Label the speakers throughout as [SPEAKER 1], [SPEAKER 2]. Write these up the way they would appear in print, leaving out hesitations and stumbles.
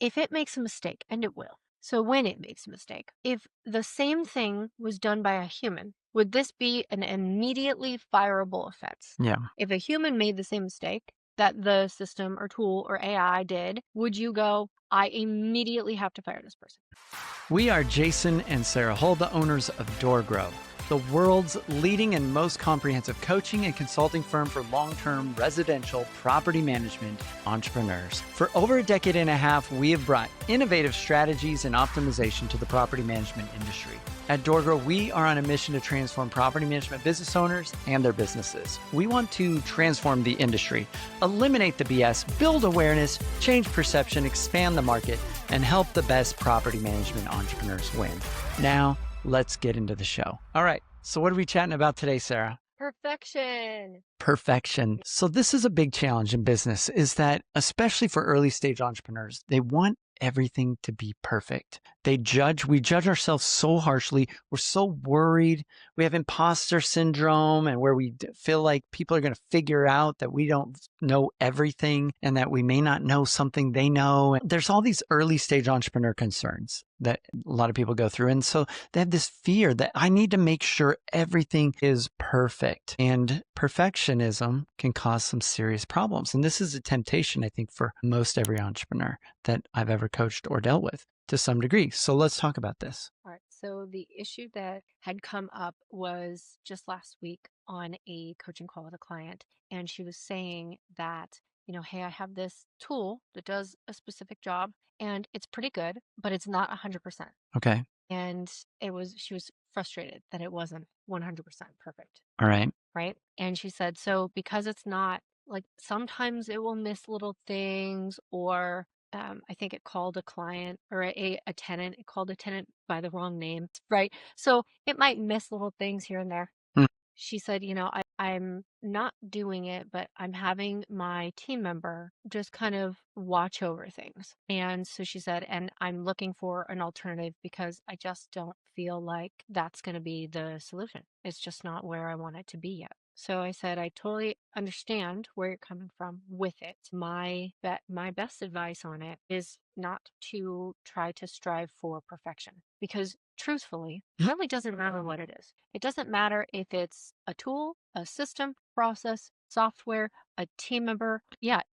[SPEAKER 1] if it makes a mistake, and it will. So when it makes a mistake, if the same thing was done by a human, would this be an immediately fireable offense?
[SPEAKER 2] Yeah.
[SPEAKER 1] If a human made the same mistake that the system or tool or AI did, would you go, I immediately have to fire this person?
[SPEAKER 2] We are Jason and Sarah Hull, the owners of DoorGrow, the world's leading and most comprehensive coaching and consulting firm for long-term residential property management entrepreneurs. For over a decade and a half, we have brought innovative strategies and optimization to the property management industry. At DoorGrow, we are on a mission to transform property management business owners and their businesses. We want to transform the industry, eliminate the BS, build awareness, change perception, expand the market, and help the best property management entrepreneurs win. Now, let's get into the show. All right, so what are we chatting about today, Sarah?
[SPEAKER 1] Perfection.
[SPEAKER 2] Perfection. So this is a big challenge in business, is that especially for early stage entrepreneurs, they want everything to be perfect. We judge ourselves so harshly. We're so worried. We have imposter syndrome, and where we feel like people are going to figure out that we don't know everything and that we may not know something they know. And there's all these early stage entrepreneur concerns that a lot of people go through. And so they have this fear that I need to make sure everything is perfect. And perfectionism can cause some serious problems. And this is a temptation, I think, for most every entrepreneur that I've ever coached or dealt with to some degree. So let's talk about this.
[SPEAKER 1] All right. So the issue that had come up was just last week on a coaching call with a client. And she was saying that, hey, I have this tool that does a specific job and it's pretty good, but it's not 100%.
[SPEAKER 2] Okay.
[SPEAKER 1] And she was frustrated that it wasn't 100% perfect.
[SPEAKER 2] All right.
[SPEAKER 1] Right. And she said, so because it's not, like, sometimes it will miss little things, or I think it called a client or a tenant, it called a tenant by the wrong name. Right. So it might miss little things here and there.
[SPEAKER 2] Mm.
[SPEAKER 1] She said, I'm not doing it, but I'm having my team member just kind of watch over things. And so she said, and I'm looking for an alternative because I just don't feel like that's going to be the solution. It's just not where I want it to be yet. So I said, I totally understand where you're coming from with it. My best advice on it is not to try to strive for perfection, because truthfully, it really doesn't matter what it is. It doesn't matter if it's a tool, a system, process, software, a team member,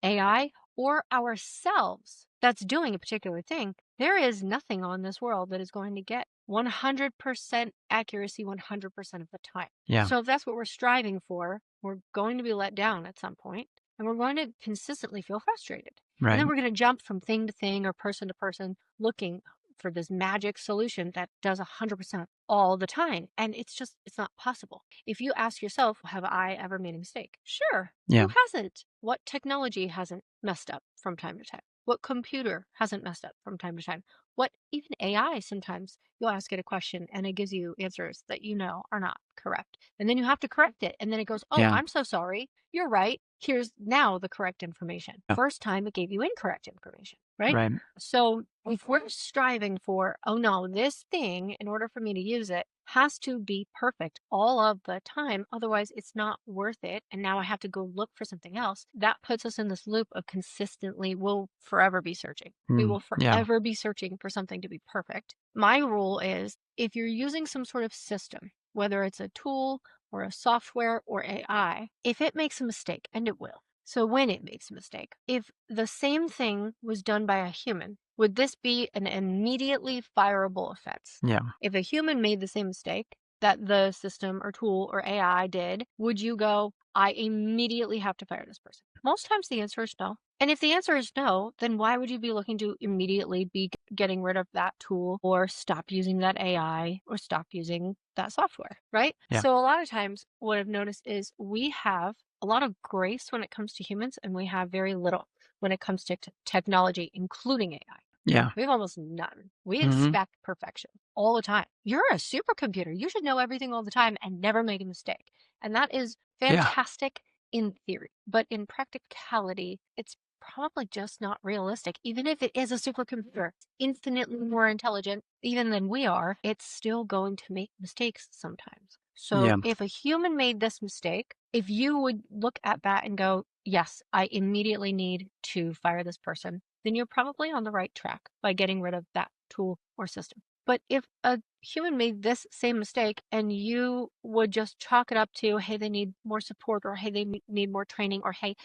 [SPEAKER 1] AI, or ourselves that's doing a particular thing. There is nothing on this world that is going to get 100% accuracy 100% of the time.
[SPEAKER 2] Yeah.
[SPEAKER 1] So if that's what we're striving for, we're going to be let down at some point, and we're going to consistently feel frustrated. And
[SPEAKER 2] Right.
[SPEAKER 1] then we're going to jump from thing to thing or person to person looking for this magic solution that does 100% all the time. And it's not possible. If you ask yourself, have I ever made a mistake? Sure.
[SPEAKER 2] Yeah.
[SPEAKER 1] Who hasn't? What technology hasn't messed up from time to time? What computer hasn't messed up from time to time? What even AI, sometimes you'll ask it a question and it gives you answers that are not correct. And then you have to correct it. And then it goes, oh,
[SPEAKER 2] Yeah.
[SPEAKER 1] I'm so sorry. You're right. Here's now the correct information.
[SPEAKER 2] Yeah.
[SPEAKER 1] First time it gave you incorrect information, right?
[SPEAKER 2] Right.
[SPEAKER 1] So if we're striving for, oh no, this thing, in order for me to use it, has to be perfect all of the time. Otherwise, it's not worth it. And now I have to go look for something else. That puts us in this loop of consistently, we'll forever be searching. We will
[SPEAKER 2] Yeah.
[SPEAKER 1] forever be searching for something to be perfect. My rule is, if you're using some sort of system, whether it's a tool or a software or AI, if it makes a mistake, and it will. So when it makes a mistake, if the same thing was done by a human, would this be an immediately fireable offense?
[SPEAKER 2] Yeah.
[SPEAKER 1] If a human made the same mistake that the system or tool or AI did, would you go, I immediately have to fire this person? Most times the answer is no. And if the answer is no, then why would you be looking to immediately be getting rid of that tool or stop using that AI or stop using that software, right?
[SPEAKER 2] Yeah.
[SPEAKER 1] So a lot of times what I've noticed is we have a lot of grace when it comes to humans, and we have very little when it comes to technology, including AI.
[SPEAKER 2] Yeah.
[SPEAKER 1] We have almost none. We
[SPEAKER 2] Mhm.
[SPEAKER 1] expect perfection all the time. You're a supercomputer. You should know everything all the time and never make a mistake. And that is
[SPEAKER 2] Yeah.
[SPEAKER 1] fantastic in theory. But in practicality, it's probably just not realistic. Even if it is a supercomputer, infinitely more intelligent even than we are, it's still going to make mistakes sometimes. So
[SPEAKER 2] Yeah.
[SPEAKER 1] if a human made this mistake, if you would look at that and go, yes, I immediately need to fire this person, then you're probably on the right track by getting rid of that tool or system. But if a human made this same mistake and you would just chalk it up to, hey, they need more support, or hey, they need more training, or hey,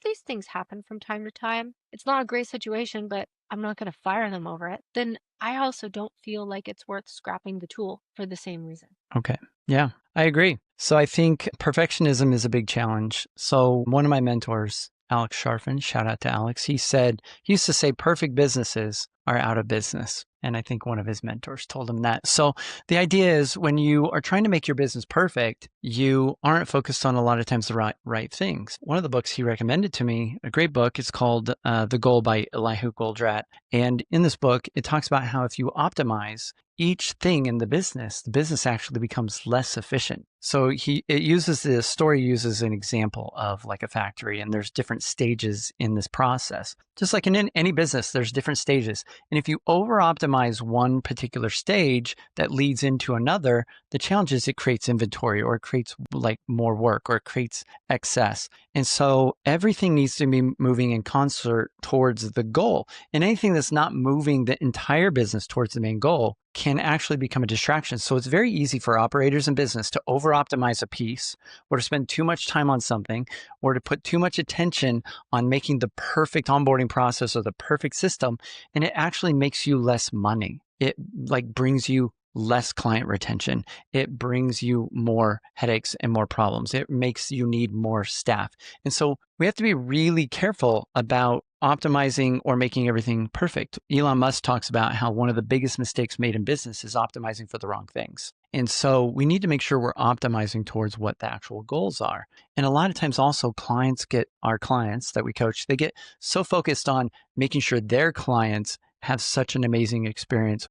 [SPEAKER 1] these things happen from time to time. It's not a great situation, but I'm not going to fire them over it. Then I also don't feel like it's worth scrapping the tool for the same reason.
[SPEAKER 2] Okay. Yeah, I agree. So I think perfectionism is a big challenge. So one of my mentors, Alex Sharfin, shout out to Alex, he used to say perfect businesses are out of business. And I think one of his mentors told him that. So the idea is when you are trying to make your business perfect, you aren't focused on a lot of times the right things. One of the books he recommended to me, a great book, it's called The Goal by Elihu Goldratt. And in this book, it talks about how if you optimize each thing in the business actually becomes less efficient. So the story uses an example of like a factory, and there's different stages in this process. Just like in any business, there's different stages. And if you over optimize one particular stage that leads into another, the challenge is it creates inventory, or it creates like more work, or it creates excess. And so everything needs to be moving in concert towards the goal. And anything that's not moving the entire business towards the main goal can actually become a distraction. So it's very easy for operators in business to over optimize a piece, or to spend too much time on something, or to put too much attention on making the perfect onboarding process or the perfect system. And it actually makes you less money. It like brings you less client retention. It brings you more headaches and more problems. It makes you need more staff. And so we have to be really careful about optimizing or making everything perfect. Elon Musk talks about how one of the biggest mistakes made in business is optimizing for the wrong things. And so we need to make sure we're optimizing towards what the actual goals are. And a lot of times also our clients that we coach, they get so focused on making sure their clients have such an amazing experience,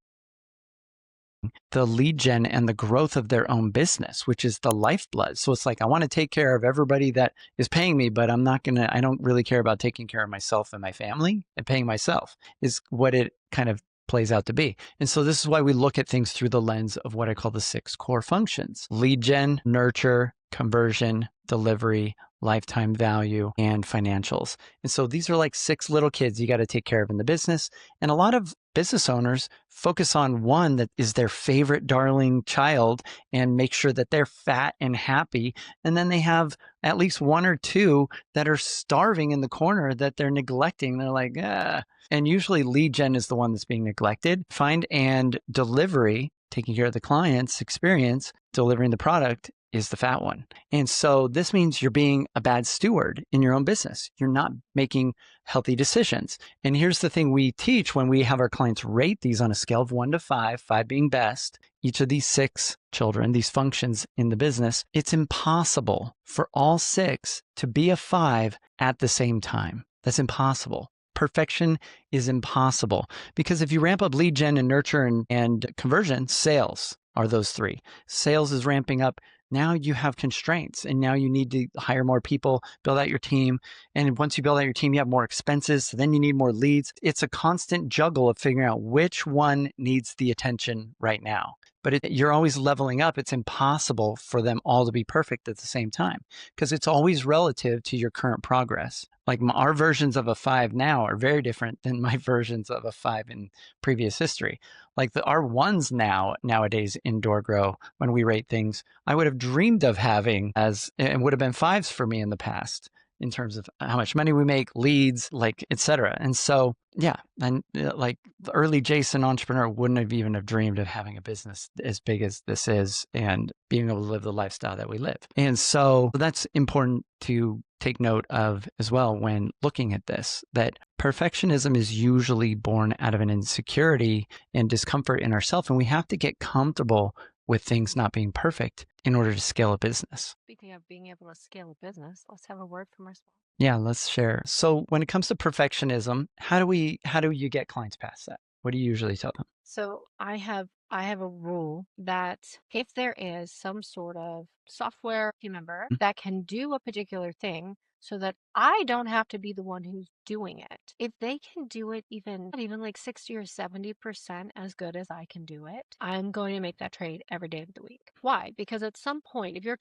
[SPEAKER 2] the lead gen and the growth of their own business, which is the lifeblood. So it's like, I want to take care of everybody that is paying me, but I don't really care about taking care of myself and my family, and paying myself is what it kind of plays out to be. And so this is why we look at things through the lens of what I call the 6 core functions: lead gen, nurture, conversion, delivery, lifetime value, and financials. And so these are like 6 little kids you got to take care of in the business. And a lot of business owners focus on one that is their favorite darling child and make sure that they're fat and happy. And then they have at least 1 or 2 that are starving in the corner that they're neglecting. They're like, ah. And usually lead gen is the one that's being neglected. Find and delivery, taking care of the client's experience, delivering the product, is the fat one. And so this means you're being a bad steward in your own business. You're not making healthy decisions. And here's the thing we teach when we have our clients rate these on a scale of 1 to 5, 5 being best, each of these 6 children, these functions in the business, it's impossible for all 6 to be a 5 at the same time. That's impossible. Perfection is impossible, because if you ramp up lead gen and nurture and conversion, sales are those 3. Sales is ramping up. Now you have constraints, and now you need to hire more people, build out your team. And once you build out your team, you have more expenses. So then you need more leads. It's a constant juggle of figuring out which one needs the attention right now. But you're always leveling up. It's impossible for them all to be perfect at the same time, because it's always relative to your current progress. Like our versions of a 5 now are very different than my versions of a 5 in previous history. Like our ones nowadays in DoorGrow, when we rate things, I would have dreamed of having and would have been 5s for me in the past, in terms of how much money we make, leads, like, etc. And so, yeah, and like the early Jason entrepreneur wouldn't have even have dreamed of having a business as big as this is and being able to live the lifestyle that we live. And so that's important to take note of as well when looking at this, that perfectionism is usually born out of an insecurity and discomfort in ourselves, and we have to get comfortable with things not being perfect in order to scale a business.
[SPEAKER 1] Speaking of being able to scale a business, let's have a word from our sponsor.
[SPEAKER 2] Yeah, let's share. So when it comes to perfectionism, how do you get clients past that? What do you usually tell them?
[SPEAKER 1] So I have a rule that if there is some sort of software team member
[SPEAKER 2] Mm.
[SPEAKER 1] that can do a particular thing so that I don't have to be the one who's doing it. If they can do it even like 60 or 70% as good as I can do it, I'm going to make that trade every day of the week. Why? Because at some point, if you're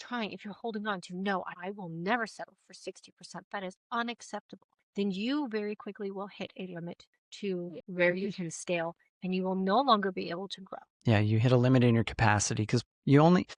[SPEAKER 1] holding on to, no, I will never settle for 60%, that is unacceptable, then you very quickly will hit a limit to where you can scale and you will no longer be able to grow.
[SPEAKER 2] Yeah, you hit a limit in your capacity because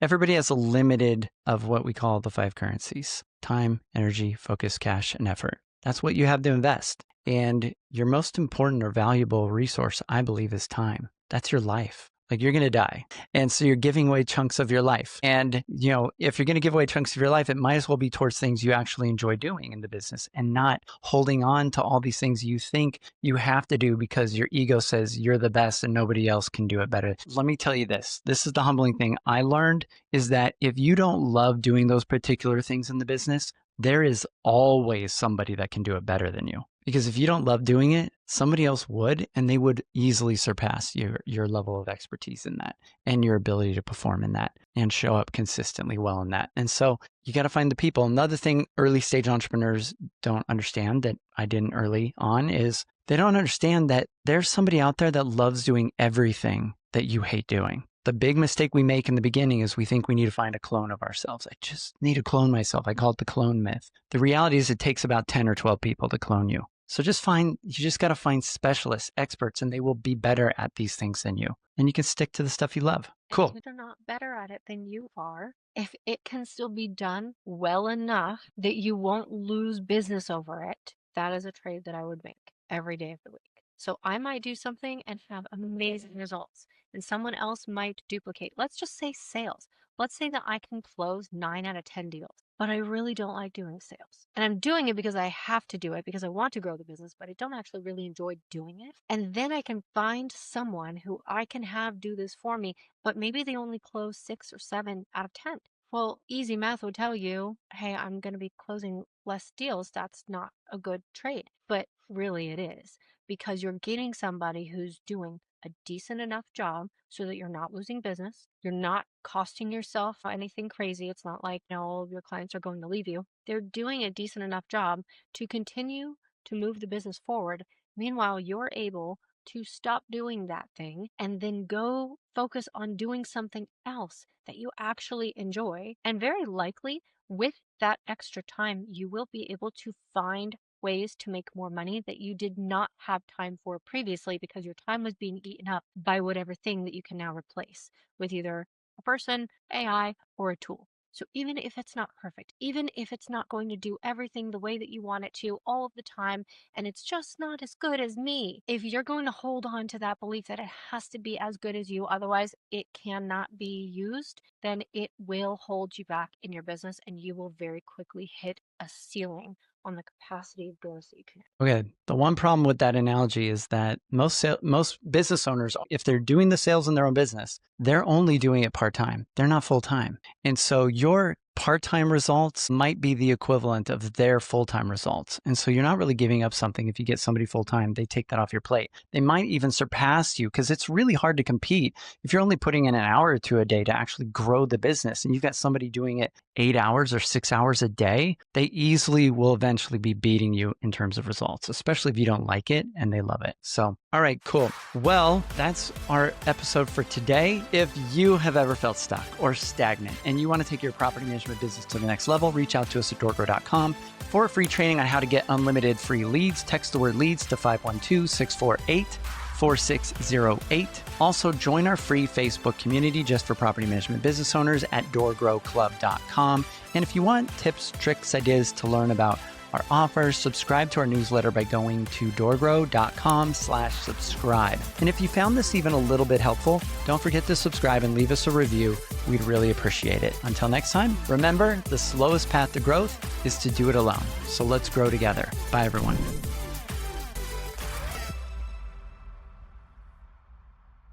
[SPEAKER 2] everybody has a limited of what we call the 5 currencies: time, energy, focus, cash, and effort. That's what you have to invest. And your most important or valuable resource, I believe, is time. That's your life. Like, you're going to die. And so you're giving away chunks of your life. And, if you're going to give away chunks of your life, it might as well be towards things you actually enjoy doing in the business and not holding on to all these things you think you have to do because your ego says you're the best and nobody else can do it better. Let me tell you this. This is the humbling thing I learned, is that if you don't love doing those particular things in the business, there is always somebody that can do it better than you. Because if you don't love doing it, somebody else would, and they would easily surpass your level of expertise in that and your ability to perform in that and show up consistently well in that. And so you got to find the people. Another thing early stage entrepreneurs don't understand that I didn't early on is they don't understand that there's somebody out there that loves doing everything that you hate doing. The big mistake we make in the beginning is we think we need to find a clone of ourselves. I just need to clone myself. I call it the clone myth. The reality is it takes about 10 or 12 people to clone you. So you just got to find specialists, experts, and they will be better at these things than you. And you can stick to the stuff you love. Cool.
[SPEAKER 1] If they're not better at it than you are, if it can still be done well enough that you won't lose business over it, that is a trade that I would make every day of the week. So I might do something and have amazing results, and someone else might duplicate. Let's just say sales. Let's say that I can close 9 out of 10 deals, but I really don't like doing sales. And I'm doing it because I have to do it because I want to grow the business, but I don't actually really enjoy doing it. And then I can find someone who I can have do this for me, but maybe they only close 6 or 7 out of 10. Well, easy math would tell you, hey, I'm going to be closing less deals. That's not a good trade. But really it is, because you're getting somebody who's doing a decent enough job so that you're not losing business. You're not costing yourself anything crazy. It's not like, all of your clients are going to leave you. They're doing a decent enough job to continue to move the business forward. Meanwhile, you're able to stop doing that thing and then go focus on doing something else that you actually enjoy. And very likely, with that extra time, you will be able to find ways to make more money that you did not have time for previously because your time was being eaten up by whatever thing that you can now replace with either a person, AI, or a tool. So even if it's not perfect, even if it's not going to do everything the way that you want it to all of the time, and it's just not as good as me, if you're going to hold on to that belief that it has to be as good as you, otherwise it cannot be used, then it will hold you back in your business and you will very quickly hit a ceiling on the capacity of doors that you can.
[SPEAKER 2] Okay. The one problem with that analogy is that most business owners, if they're doing the sales in their own business, they're only doing it part-time. They're not full-time. And so your part-time results might be the equivalent of their full-time results. And so you're not really giving up something. If you get somebody full-time, they take that off your plate. They might even surpass you because it's really hard to compete if you're only putting in an hour or two a day to actually grow the business. And you've got somebody doing it 8 hours or 6 hours a day, they easily will eventually be beating you in terms of results, especially if you don't like it and they love it. So, all right, cool. Well, that's our episode for today. If you have ever felt stuck or stagnant and you want to take your property management business to the next level, reach out to us at DoorGrow.com for a free training on how to get unlimited free leads. Text the word leads to 512-648-4608. Also, join our free Facebook community just for property management business owners at DoorGrowClub.com. And if you want tips, tricks, ideas to learn about our offers, subscribe to our newsletter by going to DoorGrow.com/subscribe. And if you found this even a little bit helpful, don't forget to subscribe and leave us a review. We'd really appreciate it. Until next time, remember, the slowest path to growth is to do it alone. So let's grow together. Bye, everyone.